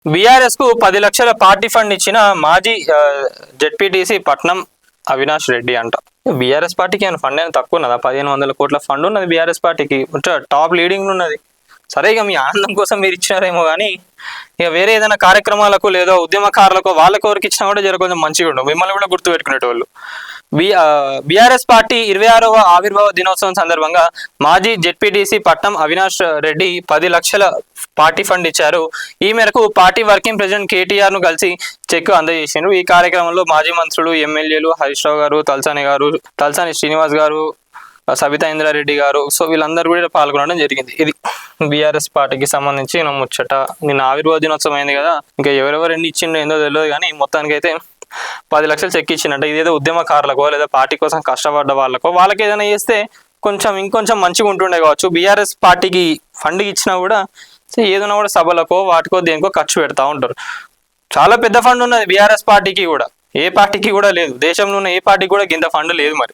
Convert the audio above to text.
BRS కు 10 లక్షల party fund ఇచ్చిన మాజీ జెడ్పీటీసీ పట్నం అవినాష్ రెడ్డి అంట. బీఆర్ఎస్ పార్టీకి ఏమైనా ఫండ్ అయినా తక్కువ ఉన్నదా? 1500 కోట్ల ఫండ్ ఉన్నది బీఆర్ఎస్ పార్టీకి, టాప్ లీడింగ్ ఉన్నది. సరే ఇక మీ ఆనందం కోసం మీరు ఇచ్చినారేమో కానీ ఇక వేరే ఏదైనా కార్యక్రమాలకు లేదో ఉద్యమకారులకు వాళ్ళకి ఎవరికి ఇచ్చినా కూడా జర కొంచెం మంచిగా ఉండవు, మిమ్మల్ని కూడా గుర్తు పెట్టుకునేటోళ్ళు. బీఆర్ఎస్ పార్టీ 26వ ఆవిర్భావ దినోత్సవం సందర్భంగా మాజీ జెడ్పీటీసీ పట్నం అవినాష్ రెడ్డి 10 లక్షల పార్టీ ఫండ్ ఇచ్చారు. ఈ మేరకు పార్టీ వర్కింగ్ ప్రెసిడెంట్ కేటీఆర్ ను కలిసి చెక్ అందజేశారు. ఈ కార్యక్రమంలో మాజీ మంత్రులు, ఎమ్మెల్యేలు హరీష్ రావు గారు, తలసాని శ్రీనివాస్ గారు, సబితా ఇంద్రారెడ్డి గారు, సో వీళ్ళందరూ కూడా పాల్గొనడం జరిగింది. ఇది బీఆర్ఎస్ పార్టీకి సంబంధించి ముచ్చట. నిన్న ఆవిర్భావ దినోత్సవం అయింది కదా, ఇంకా ఎవరెవరు ఎన్ని ఇచ్చిండో ఏందో తెలియదు కానీ మొత్తానికి అయితే 10 లక్షలు చెక్ ఇచ్చినట్టు. ఇదేదో ఉద్యమకారులకో లేదా పార్టీ కోసం కష్టపడ్డ వాళ్ళకి ఏదైనా చేస్తే ఇంకొంచెం మంచిగా ఉంటుండే కావచ్చు. బీఆర్ఎస్ పార్టీకి ఫండ్ ఇచ్చినా కూడా ఏదైనా కూడా సభలకో వాటికో దేనికో ఖర్చు పెడతా ఉంటారు. చాలా పెద్ద ఫండ్ ఉన్నది బీఆర్ఎస్ పార్టీకి కూడా, ఏ పార్టీకి కూడా లేదు. దేశంలో ఉన్న ఏ పార్టీకి కూడా ఇంత ఫండ్ లేదు మరి.